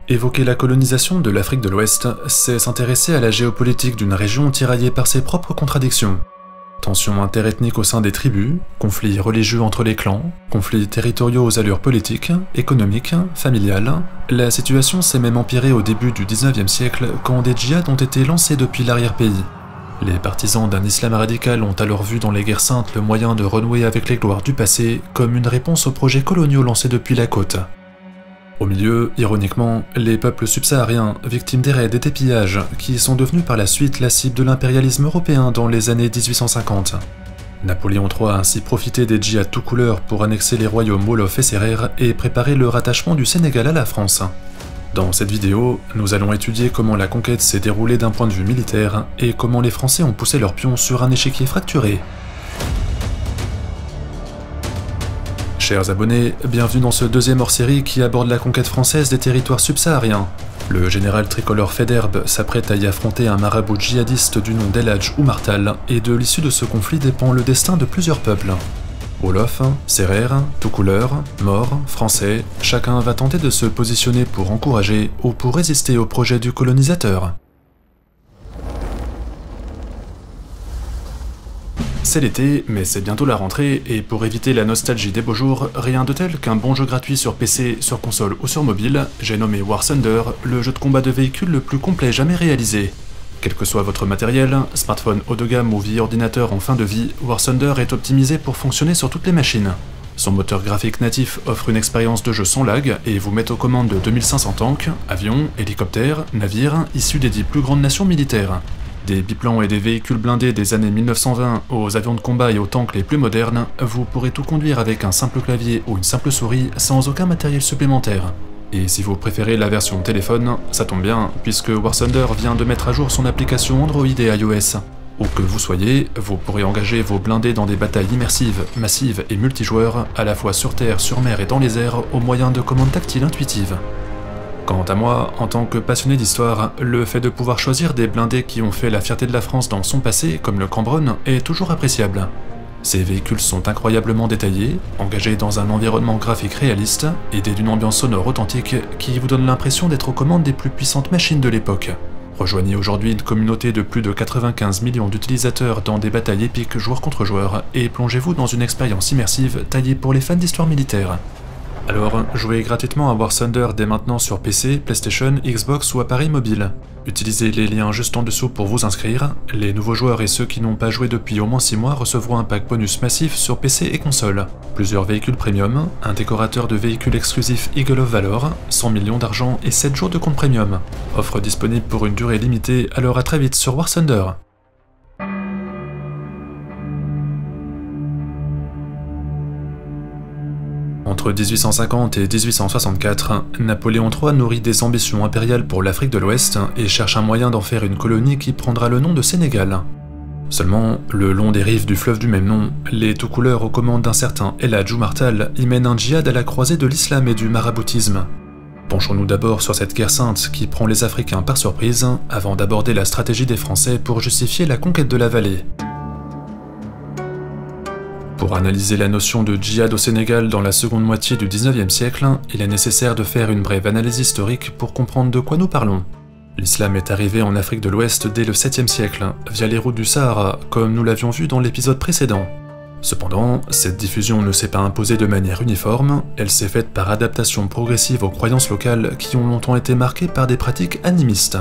Évoquer la colonisation de l'Afrique de l'Ouest, c'est s'intéresser à la géopolitique d'une région tiraillée par ses propres contradictions. Tensions interethniques au sein des tribus, conflits religieux entre les clans, conflits territoriaux aux allures politiques, économiques, familiales. La situation s'est même empirée au début du 19e siècle quand des djihad ont été lancés depuis l'arrière-pays. Les partisans d'un islam radical ont alors vu dans les guerres saintes le moyen de renouer avec les gloires du passé comme une réponse aux projets coloniaux lancés depuis la côte. Au milieu, ironiquement, les peuples subsahariens, victimes des raids et des pillages, qui sont devenus par la suite la cible de l'impérialisme européen dans les années 1850. Napoléon III a ainsi profité des djihad tout couleurs pour annexer les royaumes Wolof et Sérère et préparer le rattachement du Sénégal à la France. Dans cette vidéo, nous allons étudier comment la conquête s'est déroulée d'un point de vue militaire et comment les Français ont poussé leurs pions sur un échiquier fracturé. Chers abonnés, bienvenue dans ce deuxième hors-série qui aborde la conquête française des territoires subsahariens. Le général tricolore Faidherbe s'apprête à y affronter un marabout djihadiste du nom d'El Hadj Oumar Tall, et de l'issue de ce conflit dépend le destin de plusieurs peuples. Wolof, Sérère, tout couleur, Maure, Français, chacun va tenter de se positionner pour encourager ou pour résister au projet du colonisateur. C'est l'été, mais c'est bientôt la rentrée, et pour éviter la nostalgie des beaux jours, rien de tel qu'un bon jeu gratuit sur PC, sur console ou sur mobile, j'ai nommé War Thunder, le jeu de combat de véhicules le plus complet jamais réalisé. Quel que soit votre matériel, smartphone haut de gamme ou vieil ordinateur en fin de vie, War Thunder est optimisé pour fonctionner sur toutes les machines. Son moteur graphique natif offre une expérience de jeu sans lag et vous met aux commandes de 2500 tanks, avions, hélicoptères, navires, issus des 10 plus grandes nations militaires. Des biplans et des véhicules blindés des années 1920 aux avions de combat et aux tanks les plus modernes, vous pourrez tout conduire avec un simple clavier ou une simple souris sans aucun matériel supplémentaire. Et si vous préférez la version téléphone, ça tombe bien, puisque War Thunder vient de mettre à jour son application Android et iOS. Où que vous soyez, vous pourrez engager vos blindés dans des batailles immersives, massives et multijoueurs, à la fois sur terre, sur mer et dans les airs, au moyen de commandes tactiles intuitives. Quant à moi, en tant que passionné d'histoire, le fait de pouvoir choisir des blindés qui ont fait la fierté de la France dans son passé, comme le Cambronne, est toujours appréciable. Ces véhicules sont incroyablement détaillés, engagés dans un environnement graphique réaliste, aidés d'une ambiance sonore authentique qui vous donne l'impression d'être aux commandes des plus puissantes machines de l'époque. Rejoignez aujourd'hui une communauté de plus de 95 millions d'utilisateurs dans des batailles épiques joueur contre joueur, et plongez-vous dans une expérience immersive taillée pour les fans d'histoire militaire. Alors, jouez gratuitement à War Thunder dès maintenant sur PC, PlayStation, Xbox ou appareil mobile. Utilisez les liens juste en dessous pour vous inscrire. Les nouveaux joueurs et ceux qui n'ont pas joué depuis au moins 6 mois recevront un pack bonus massif sur PC et console. Plusieurs véhicules premium, un décorateur de véhicules exclusif Eagle of Valor, 100 millions d'argent et 7 jours de compte premium. Offre disponible pour une durée limitée, alors à très vite sur War Thunder. Entre 1850 et 1864, Napoléon III nourrit des ambitions impériales pour l'Afrique de l'Ouest et cherche un moyen d'en faire une colonie qui prendra le nom de Sénégal. Seulement, le long des rives du fleuve du même nom, les tout couleurs aux commandes d'un certain El Hadj Oumar Tall y mènent un djihad à la croisée de l'islam et du maraboutisme. Penchons-nous d'abord sur cette guerre sainte qui prend les Africains par surprise, avant d'aborder la stratégie des Français pour justifier la conquête de la vallée. Pour analyser la notion de djihad au Sénégal dans la seconde moitié du 19e siècle, il est nécessaire de faire une brève analyse historique pour comprendre de quoi nous parlons. L'islam est arrivé en Afrique de l'Ouest dès le 7e siècle, via les routes du Sahara, comme nous l'avions vu dans l'épisode précédent. Cependant, cette diffusion ne s'est pas imposée de manière uniforme, elle s'est faite par adaptation progressive aux croyances locales qui ont longtemps été marquées par des pratiques animistes.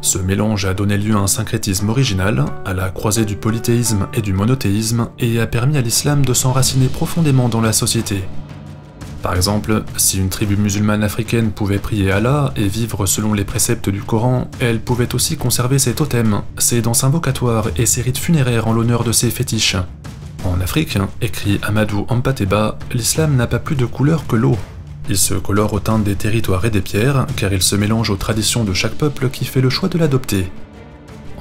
Ce mélange a donné lieu à un syncrétisme original, à la croisée du polythéisme et du monothéisme, et a permis à l'islam de s'enraciner profondément dans la société. Par exemple, si une tribu musulmane africaine pouvait prier Allah et vivre selon les préceptes du Coran, elle pouvait aussi conserver ses totems, ses danses invocatoires et ses rites funéraires en l'honneur de ses fétiches. En Afrique, écrit Amadou Hampâté-Bâ, l'islam n'a pas plus de couleur que l'eau. Il se colore aux teintes des territoires et des pierres, car il se mélange aux traditions de chaque peuple qui fait le choix de l'adopter.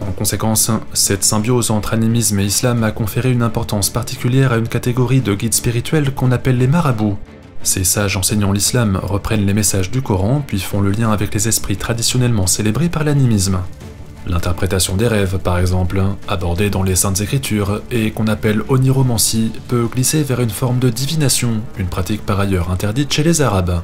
En conséquence, cette symbiose entre animisme et islam a conféré une importance particulière à une catégorie de guides spirituels qu'on appelle les marabouts. Ces sages enseignant l'islam reprennent les messages du Coran puis font le lien avec les esprits traditionnellement célébrés par l'animisme. L'interprétation des rêves, par exemple, abordée dans les Saintes Écritures et qu'on appelle oniromancie, peut glisser vers une forme de divination, une pratique par ailleurs interdite chez les Arabes.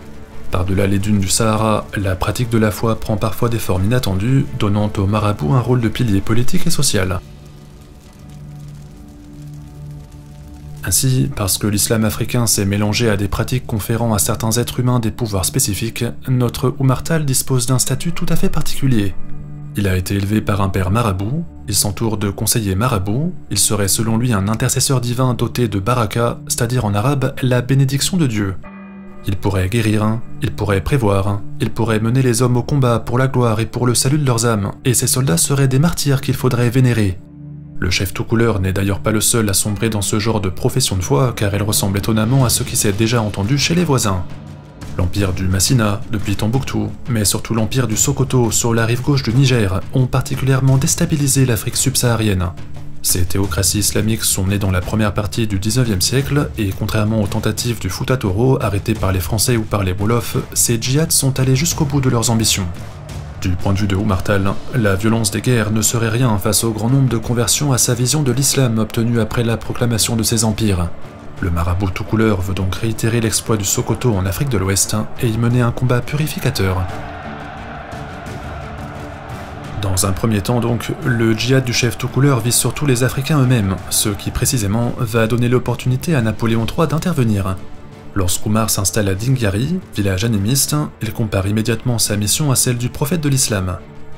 Par-delà les dunes du Sahara, la pratique de la foi prend parfois des formes inattendues, donnant aux marabouts un rôle de pilier politique et social. Ainsi, parce que l'islam africain s'est mélangé à des pratiques conférant à certains êtres humains des pouvoirs spécifiques, notre Oumar Tall dispose d'un statut tout à fait particulier. Il a été élevé par un père marabout, il s'entoure de conseillers marabouts, il serait selon lui un intercesseur divin doté de baraka, c'est-à-dire en arabe la bénédiction de Dieu. Il pourrait guérir, il pourrait prévoir, il pourrait mener les hommes au combat pour la gloire et pour le salut de leurs âmes, et ces soldats seraient des martyrs qu'il faudrait vénérer. Le chef tout couleur n'est d'ailleurs pas le seul à sombrer dans ce genre de profession de foi, car elle ressemble étonnamment à ce qui s'est déjà entendu chez les voisins. L'empire du Massina, depuis Tombouctou, mais surtout l'empire du Sokoto sur la rive gauche du Niger, ont particulièrement déstabilisé l'Afrique subsaharienne. Ces théocraties islamiques sont nées dans la première partie du 19e siècle, et contrairement aux tentatives du Fouta Toro arrêtées par les Français ou par les Wolofs, ces djihads sont allés jusqu'au bout de leurs ambitions. Du point de vue de Oumar Tall, la violence des guerres ne serait rien face au grand nombre de conversions à sa vision de l'islam obtenue après la proclamation de ces empires. Le marabout tout couleur veut donc réitérer l'exploit du Sokoto en Afrique de l'Ouest et y mener un combat purificateur. Dans un premier temps donc, le djihad du chef tout couleur vise surtout les Africains eux-mêmes, ce qui précisément va donner l'opportunité à Napoléon III d'intervenir. Lorsqu'Oumar s'installe à Dingari, village animiste, il compare immédiatement sa mission à celle du prophète de l'islam.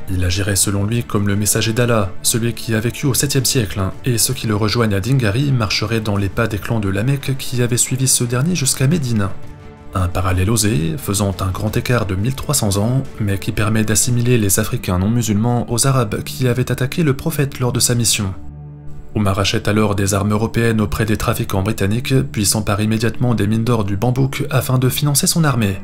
Il agirait selon lui comme le messager d'Allah, celui qui a vécu au 7e siècle, et ceux qui le rejoignent à Dingari marcheraient dans les pas des clans de Lamek qui avaient suivi ce dernier jusqu'à Médine. Un parallèle osé, faisant un grand écart de 1300 ans, mais qui permet d'assimiler les Africains non musulmans aux Arabes qui avaient attaqué le prophète lors de sa mission. Oumar achète alors des armes européennes auprès des trafiquants britanniques, puis s'empare immédiatement des mines d'or du Bambouk afin de financer son armée.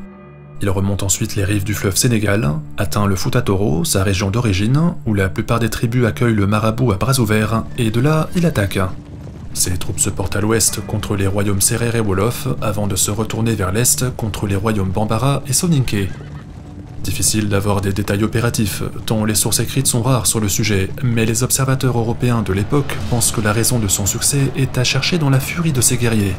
Il remonte ensuite les rives du fleuve Sénégal, atteint le Fouta Toro, sa région d'origine, où la plupart des tribus accueillent le marabout à bras ouverts, et de là, il attaque. Ses troupes se portent à l'ouest contre les royaumes Serer et Wolof, avant de se retourner vers l'est contre les royaumes Bambara et Soninké. Difficile d'avoir des détails opératifs, tant les sources écrites sont rares sur le sujet, mais les observateurs européens de l'époque pensent que la raison de son succès est à chercher dans la furie de ses guerriers.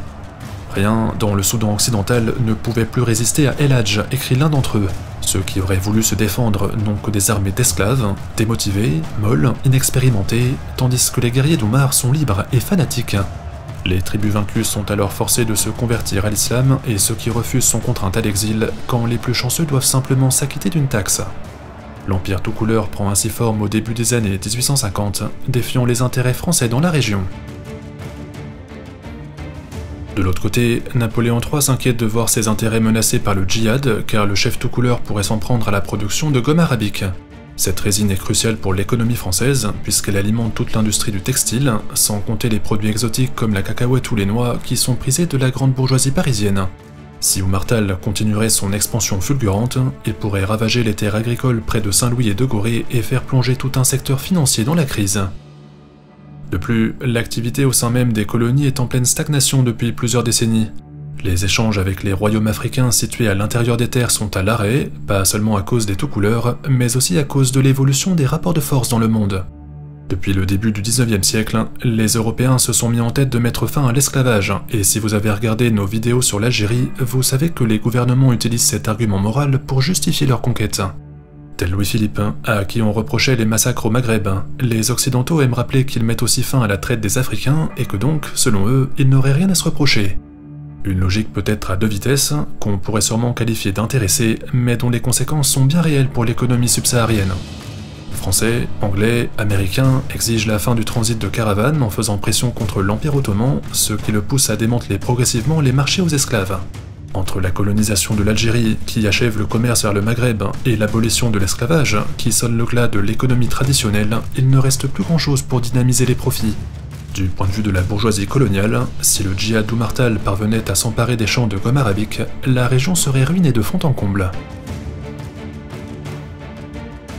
Rien dans le Soudan occidental ne pouvait plus résister à El Hadj, écrit l'un d'entre eux. Ceux qui auraient voulu se défendre n'ont que des armées d'esclaves, démotivés, molles, inexpérimentés, tandis que les guerriers d'Oumar sont libres et fanatiques. Les tribus vaincues sont alors forcées de se convertir à l'islam et ceux qui refusent sont contraints à l'exil, quand les plus chanceux doivent simplement s'acquitter d'une taxe. L'Empire tout couleur prend ainsi forme au début des années 1850, défiant les intérêts français dans la région. De l'autre côté, Napoléon III s'inquiète de voir ses intérêts menacés par le djihad, car le chef tout couleur pourrait s'en prendre à la production de gomme arabique. Cette résine est cruciale pour l'économie française, puisqu'elle alimente toute l'industrie du textile, sans compter les produits exotiques comme la cacahuète ou les noix, qui sont prisés de la grande bourgeoisie parisienne. Si Oumar Tall continuerait son expansion fulgurante, il pourrait ravager les terres agricoles près de Saint-Louis et de Gorée et faire plonger tout un secteur financier dans la crise. De plus, l'activité au sein même des colonies est en pleine stagnation depuis plusieurs décennies. Les échanges avec les royaumes africains situés à l'intérieur des terres sont à l'arrêt, pas seulement à cause des tout couleurs, mais aussi à cause de l'évolution des rapports de force dans le monde. Depuis le début du 19e siècle, les Européens se sont mis en tête de mettre fin à l'esclavage, et si vous avez regardé nos vidéos sur l'Algérie, vous savez que les gouvernements utilisent cet argument moral pour justifier leur conquête. Tel Louis-Philippe, à qui on reprochait les massacres au Maghreb, les Occidentaux aiment rappeler qu'ils mettent aussi fin à la traite des Africains et que donc, selon eux, ils n'auraient rien à se reprocher. Une logique peut-être à deux vitesses, qu'on pourrait sûrement qualifier d'intéressée, mais dont les conséquences sont bien réelles pour l'économie subsaharienne. Français, Anglais, Américains exigent la fin du transit de caravanes en faisant pression contre l'Empire ottoman, ce qui le pousse à démanteler progressivement les marchés aux esclaves. Entre la colonisation de l'Algérie, qui achève le commerce vers le Maghreb, et l'abolition de l'esclavage, qui sonne le glas de l'économie traditionnelle, il ne reste plus grand-chose pour dynamiser les profits. Du point de vue de la bourgeoisie coloniale, si le djihad d'Oumar Tall parvenait à s'emparer des champs de gomme arabique, la région serait ruinée de fond en comble.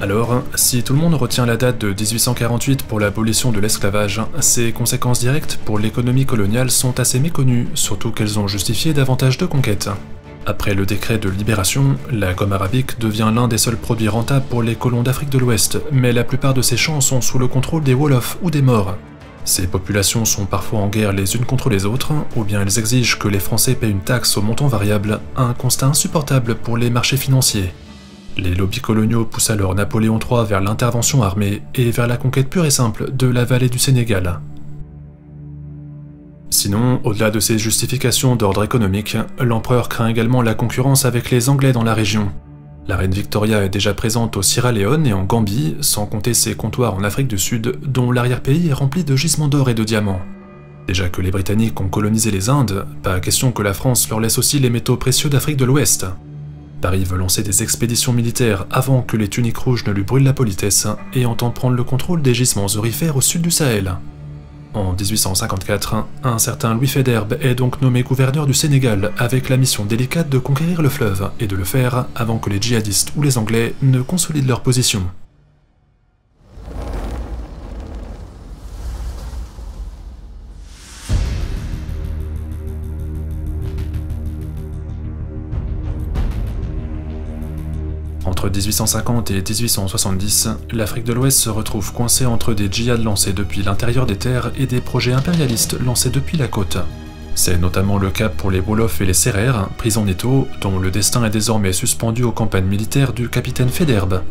Alors, si tout le monde retient la date de 1848 pour l'abolition de l'esclavage, ses conséquences directes pour l'économie coloniale sont assez méconnues, surtout qu'elles ont justifié davantage de conquêtes. Après le décret de libération, la gomme arabique devient l'un des seuls produits rentables pour les colons d'Afrique de l'Ouest, mais la plupart de ces champs sont sous le contrôle des Wolofs ou des Maures. Ces populations sont parfois en guerre les unes contre les autres, ou bien elles exigent que les Français paient une taxe au montant variable, un constat insupportable pour les marchés financiers. Les lobbies coloniaux poussent alors Napoléon III vers l'intervention armée et vers la conquête pure et simple de la vallée du Sénégal. Sinon, au-delà de ces justifications d'ordre économique, l'empereur craint également la concurrence avec les Anglais dans la région. La reine Victoria est déjà présente au Sierra Leone et en Gambie, sans compter ses comptoirs en Afrique du Sud, dont l'arrière-pays est rempli de gisements d'or et de diamants. Déjà que les Britanniques ont colonisé les Indes, pas question que la France leur laisse aussi les métaux précieux d'Afrique de l'Ouest. Paris veut lancer des expéditions militaires avant que les tuniques rouges ne lui brûlent la politesse et entend prendre le contrôle des gisements aurifères au sud du Sahel. En 1854, un certain Louis Faidherbe est donc nommé gouverneur du Sénégal avec la mission délicate de conquérir le fleuve et de le faire avant que les djihadistes ou les Anglais ne consolident leur position. Entre 1850 et 1870, l'Afrique de l'Ouest se retrouve coincée entre des djihad lancés depuis l'intérieur des terres et des projets impérialistes lancés depuis la côte. C'est notamment le cas pour les Wolof et les Sérères, pris en étau, dont le destin est désormais suspendu aux campagnes militaires du capitaine Faidherbe.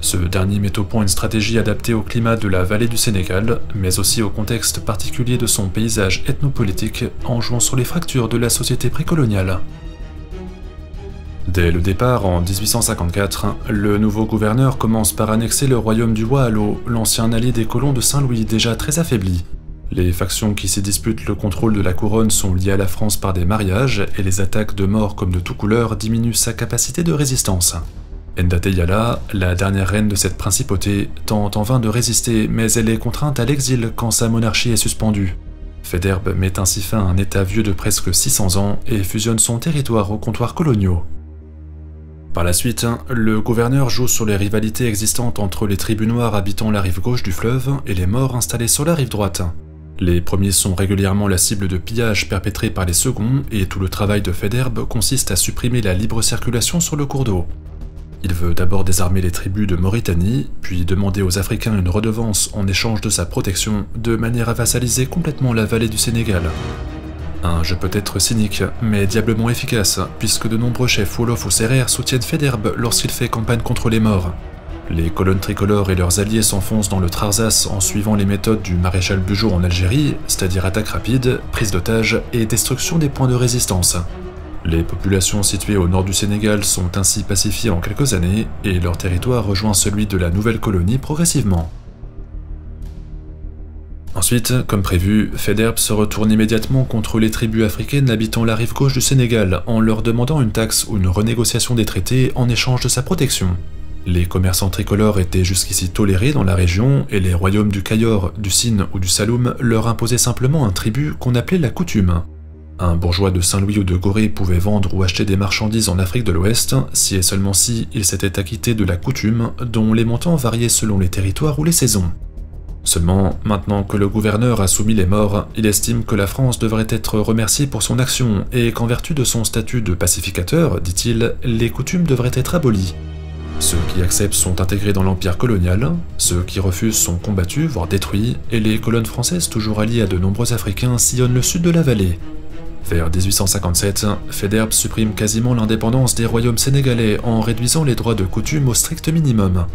Ce dernier met au point une stratégie adaptée au climat de la vallée du Sénégal, mais aussi au contexte particulier de son paysage ethnopolitique, en jouant sur les fractures de la société précoloniale. Dès le départ, en 1854, le nouveau gouverneur commence par annexer le royaume du Waalo, l'ancien allié des colons de Saint-Louis déjà très affaibli. Les factions qui s'y disputent le contrôle de la couronne sont liées à la France par des mariages, et les attaques de morts comme de tout couleur diminuent sa capacité de résistance. Ndate Yala, la dernière reine de cette principauté, tente en vain de résister, mais elle est contrainte à l'exil quand sa monarchie est suspendue. Faidherbe met ainsi fin à un état vieux de presque 600 ans et fusionne son territoire aux comptoirs coloniaux. Par la suite, le gouverneur joue sur les rivalités existantes entre les tribus noires habitant la rive gauche du fleuve et les Maures installés sur la rive droite. Les premiers sont régulièrement la cible de pillages perpétrés par les seconds et tout le travail de Faidherbe consiste à supprimer la libre circulation sur le cours d'eau. Il veut d'abord désarmer les tribus de Mauritanie, puis demander aux Africains une redevance en échange de sa protection, de manière à vassaliser complètement la vallée du Sénégal. Un jeu peut-être cynique, mais diablement efficace, puisque de nombreux chefs Wolof ou Sérères soutiennent Faidherbe lorsqu'il fait campagne contre les Maures. Les colonnes tricolores et leurs alliés s'enfoncent dans le Trarzasse en suivant les méthodes du maréchal Bugeaud en Algérie, c'est-à-dire attaque rapide, prise d'otages et destruction des points de résistance. Les populations situées au nord du Sénégal sont ainsi pacifiées en quelques années, et leur territoire rejoint celui de la nouvelle colonie progressivement. Ensuite, comme prévu, Faidherbe se retourne immédiatement contre les tribus africaines habitant la rive gauche du Sénégal en leur demandant une taxe ou une renégociation des traités en échange de sa protection. Les commerçants tricolores étaient jusqu'ici tolérés dans la région et les royaumes du Cayor, du Sine ou du Saloum leur imposaient simplement un tribut qu'on appelait la coutume. Un bourgeois de Saint-Louis ou de Gorée pouvait vendre ou acheter des marchandises en Afrique de l'Ouest si et seulement si il s'était acquitté de la coutume dont les montants variaient selon les territoires ou les saisons. Seulement, maintenant que le gouverneur a soumis les Maures, il estime que la France devrait être remerciée pour son action et qu'en vertu de son statut de pacificateur, dit-il, les coutumes devraient être abolies. Ceux qui acceptent sont intégrés dans l'empire colonial, ceux qui refusent sont combattus, voire détruits, et les colonnes françaises toujours alliées à de nombreux Africains sillonnent le sud de la vallée. Vers 1857, Faidherbe supprime quasiment l'indépendance des royaumes sénégalais en réduisant les droits de coutume au strict minimum.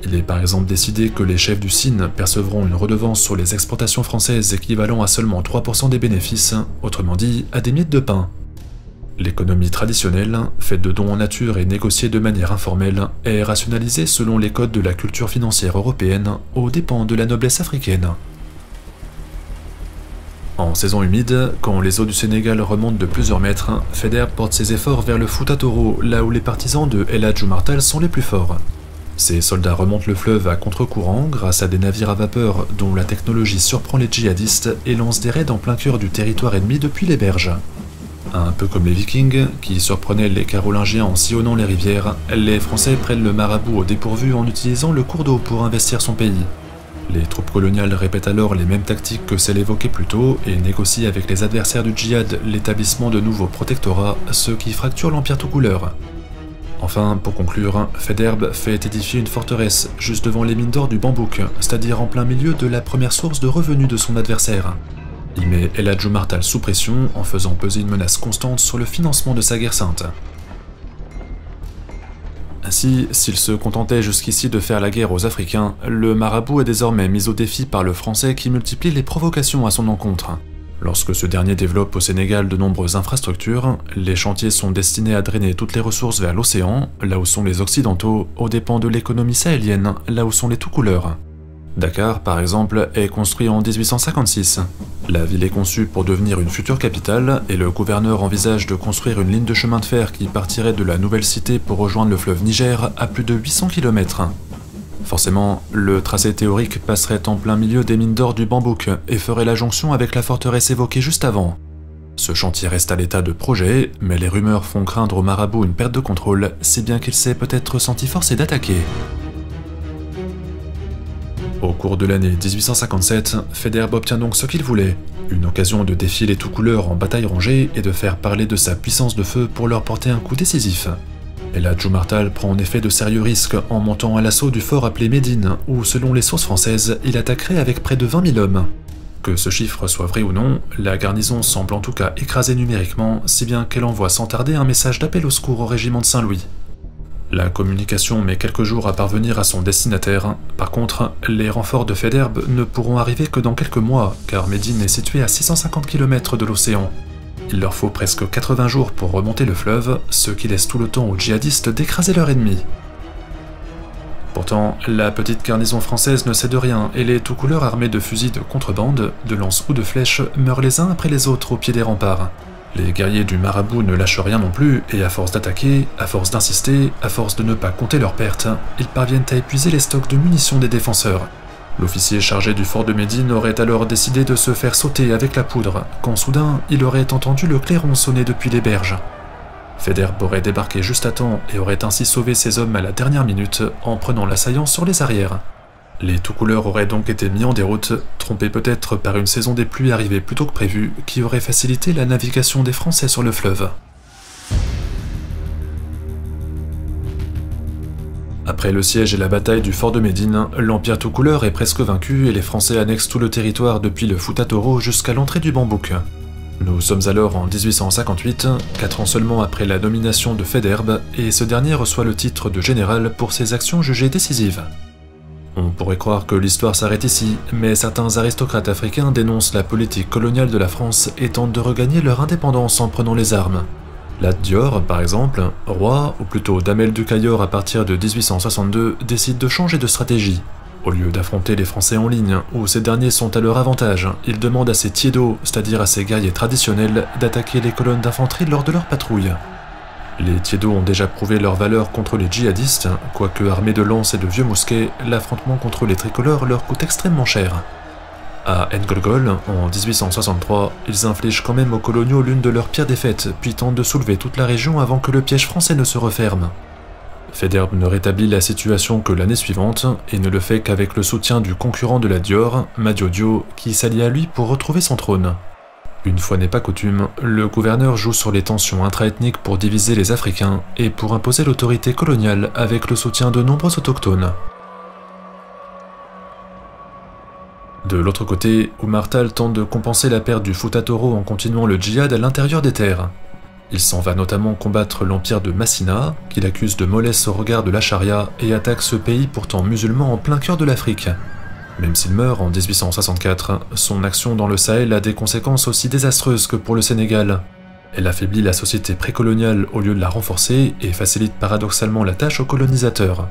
Il est par exemple décidé que les chefs du Sine percevront une redevance sur les exportations françaises équivalent à seulement 3% des bénéfices, autrement dit à des miettes de pain. L'économie traditionnelle, faite de dons en nature et négociée de manière informelle, est rationalisée selon les codes de la culture financière européenne, aux dépens de la noblesse africaine. En saison humide, quand les eaux du Sénégal remontent de plusieurs mètres, Faidherbe porte ses efforts vers le Fouta Toro, là où les partisans de El Hadj Oumar Tall sont les plus forts. Ces soldats remontent le fleuve à contre-courant grâce à des navires à vapeur dont la technologie surprend les djihadistes et lance des raids en plein cœur du territoire ennemi depuis les berges. Un peu comme les Vikings, qui surprenaient les Carolingiens en sillonnant les rivières, les Français prennent le marabout au dépourvu en utilisant le cours d'eau pour investir son pays. Les troupes coloniales répètent alors les mêmes tactiques que celles évoquées plus tôt et négocient avec les adversaires du djihad l'établissement de nouveaux protectorats, ce qui fracture l'empire tout couleur. Enfin, pour conclure, Faidherbe fait édifier une forteresse juste devant les mines d'or du Bambouk, c'est-à-dire en plein milieu de la première source de revenus de son adversaire. Il met El Hadj Omar Tall sous pression en faisant peser une menace constante sur le financement de sa guerre sainte. Ainsi, s'il se contentait jusqu'ici de faire la guerre aux Africains, le marabout est désormais mis au défi par le Français qui multiplie les provocations à son encontre. Lorsque ce dernier développe au Sénégal de nombreuses infrastructures, les chantiers sont destinés à drainer toutes les ressources vers l'océan, là où sont les Occidentaux, aux dépens de l'économie sahélienne, là où sont les tout-couleurs. Dakar, par exemple, est construit en 1856. La ville est conçue pour devenir une future capitale, et le gouverneur envisage de construire une ligne de chemin de fer qui partirait de la nouvelle cité pour rejoindre le fleuve Niger à plus de 800 km. Forcément, le tracé théorique passerait en plein milieu des mines d'or du Bambouk et ferait la jonction avec la forteresse évoquée juste avant. Ce chantier reste à l'état de projet, mais les rumeurs font craindre au marabout une perte de contrôle, si bien qu'il s'est peut-être senti forcé d'attaquer. Au cours de l'année 1857, Faidherbe obtient donc ce qu'il voulait, une occasion de défier les tout-couleurs en bataille rangée et de faire parler de sa puissance de feu pour leur porter un coup décisif. El Hadj Omar Tall prend en effet de sérieux risques en montant à l'assaut du fort appelé Médine, où selon les sources françaises, il attaquerait avec près de 20 000 hommes. Que ce chiffre soit vrai ou non, la garnison semble en tout cas écrasée numériquement, si bien qu'elle envoie sans tarder un message d'appel au secours au régiment de Saint-Louis. La communication met quelques jours à parvenir à son destinataire. Par contre, les renforts de Faidherbe ne pourront arriver que dans quelques mois, car Médine est située à 650 km de l'océan. Il leur faut presque 80 jours pour remonter le fleuve, ce qui laisse tout le temps aux djihadistes d'écraser leur ennemi. Pourtant, la petite garnison française ne cède rien, et les tout-couleurs armés de fusils de contrebande, de lances ou de flèches meurent les uns après les autres au pied des remparts. Les guerriers du marabout ne lâchent rien non plus, et à force d'attaquer, à force d'insister, à force de ne pas compter leurs pertes, ils parviennent à épuiser les stocks de munitions des défenseurs. L'officier chargé du fort de Médine aurait alors décidé de se faire sauter avec la poudre, quand soudain il aurait entendu le clairon sonner depuis les berges. Faidherbe aurait débarqué juste à temps et aurait ainsi sauvé ses hommes à la dernière minute en prenant l'assaillant sur les arrières. Les tout-couleurs auraient donc été mis en déroute, trompés peut-être par une saison des pluies arrivée plus tôt que prévu, qui aurait facilité la navigation des Français sur le fleuve. Après le siège et la bataille du fort de Médine, l'Empire tout-couleur est presque vaincu et les Français annexent tout le territoire depuis le Fouta Toro jusqu'à l'entrée du Bambouk. Nous sommes alors en 1858, 4 ans seulement après la nomination de Faidherbe, et ce dernier reçoit le titre de général pour ses actions jugées décisives. On pourrait croire que l'histoire s'arrête ici, mais certains aristocrates africains dénoncent la politique coloniale de la France et tentent de regagner leur indépendance en prenant les armes. Lat Dior, par exemple, roi, ou plutôt Damel du Cayor à partir de 1862, décide de changer de stratégie. Au lieu d'affronter les Français en ligne, où ces derniers sont à leur avantage, il demande à ses tiédos, c'est-à-dire à ses guerriers traditionnels, d'attaquer les colonnes d'infanterie lors de leur patrouille. Les tiédos ont déjà prouvé leur valeur contre les djihadistes, quoique armés de lances et de vieux mousquets, l'affrontement contre les tricolores leur coûte extrêmement cher. À Ngolgol, en 1863, ils infligent quand même aux coloniaux l'une de leurs pires défaites, puis tentent de soulever toute la région avant que le piège français ne se referme. Faidherbe ne rétablit la situation que l'année suivante, et ne le fait qu'avec le soutien du concurrent de la Dior, Madiodio, qui s'allie à lui pour retrouver son trône. Une fois n'est pas coutume, le gouverneur joue sur les tensions intra-ethniques pour diviser les Africains et pour imposer l'autorité coloniale avec le soutien de nombreux autochtones. De l'autre côté, Omar Tall tente de compenser la perte du Fouta Toro en continuant le djihad à l'intérieur des terres. Il s'en va notamment combattre l'empire de Massina, qu'il accuse de mollesse au regard de la charia, et attaque ce pays pourtant musulman en plein cœur de l'Afrique. Même s'il meurt en 1864, son action dans le Sahel a des conséquences aussi désastreuses que pour le Sénégal. Elle affaiblit la société précoloniale au lieu de la renforcer et facilite paradoxalement la tâche aux colonisateurs.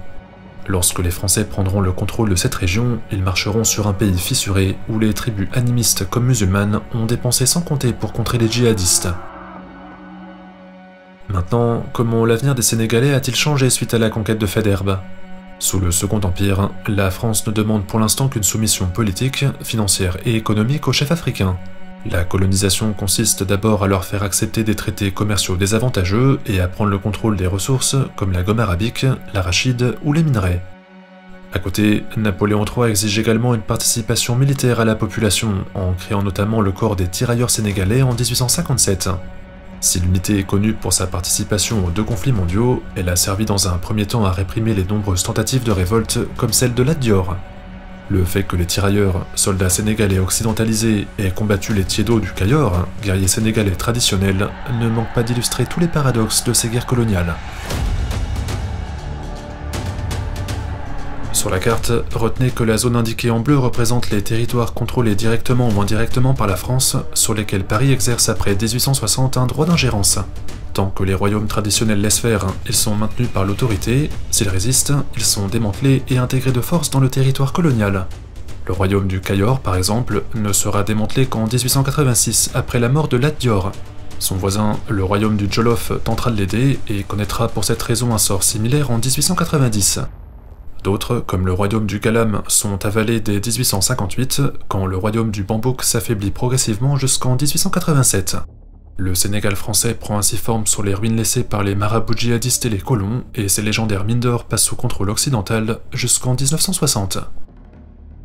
Lorsque les Français prendront le contrôle de cette région, ils marcheront sur un pays fissuré où les tribus animistes comme musulmanes ont dépensé sans compter pour contrer les djihadistes. Maintenant, comment l'avenir des Sénégalais a-t-il changé suite à la conquête de Faidherbe ? Sous le Second Empire, la France ne demande pour l'instant qu'une soumission politique, financière et économique aux chefs africains. La colonisation consiste d'abord à leur faire accepter des traités commerciaux désavantageux et à prendre le contrôle des ressources comme la gomme arabique, l'arachide ou les minerais. À côté, Napoléon III exige également une participation militaire à la population, en créant notamment le corps des tirailleurs sénégalais en 1857. Si l'unité est connue pour sa participation aux 2 conflits mondiaux, elle a servi dans un premier temps à réprimer les nombreuses tentatives de révolte comme celle de Lat Dior. Le fait que les tirailleurs, soldats sénégalais occidentalisés, aient combattu les Tiédos du Cayor, guerriers sénégalais traditionnels, ne manque pas d'illustrer tous les paradoxes de ces guerres coloniales. Sur la carte, retenez que la zone indiquée en bleu représente les territoires contrôlés directement ou indirectement par la France, sur lesquels Paris exerce après 1860 un droit d'ingérence. Tant que les royaumes traditionnels laissent faire, ils sont maintenus par l'autorité, s'ils résistent, ils sont démantelés et intégrés de force dans le territoire colonial. Le royaume du Cayor, par exemple, ne sera démantelé qu'en 1886, après la mort de Lat Dior. Son voisin, le royaume du Jolof, tentera de l'aider et connaîtra pour cette raison un sort similaire en 1890. D'autres, comme le royaume du Galam, sont avalés dès 1858, quand le royaume du Bambouk s'affaiblit progressivement jusqu'en 1887. Le Sénégal français prend ainsi forme sur les ruines laissées par les marabouts djihadistes et les colons, et ses légendaires mines d'or passent sous contrôle occidental jusqu'en 1960.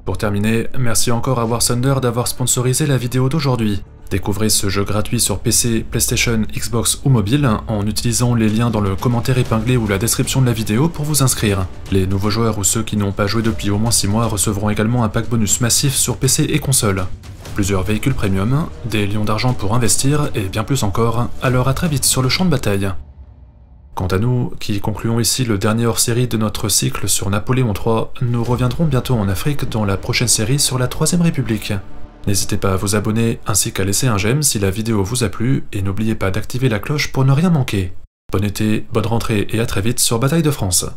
Pour terminer, merci encore à War Thunder d'avoir sponsorisé la vidéo d'aujourd'hui. Découvrez ce jeu gratuit sur PC, PlayStation, Xbox ou mobile en utilisant les liens dans le commentaire épinglé ou la description de la vidéo pour vous inscrire. Les nouveaux joueurs ou ceux qui n'ont pas joué depuis au moins 6 mois recevront également un pack bonus massif sur PC et console. Plusieurs véhicules premium, des lions d'argent pour investir et bien plus encore, alors à très vite sur le champ de bataille. Quant à nous, qui concluons ici le dernier hors-série de notre cycle sur Napoléon III, nous reviendrons bientôt en Afrique dans la prochaine série sur la Troisième République. N'hésitez pas à vous abonner ainsi qu'à laisser un j'aime si la vidéo vous a plu et n'oubliez pas d'activer la cloche pour ne rien manquer. Bon été, bonne rentrée et à très vite sur Bataille de France.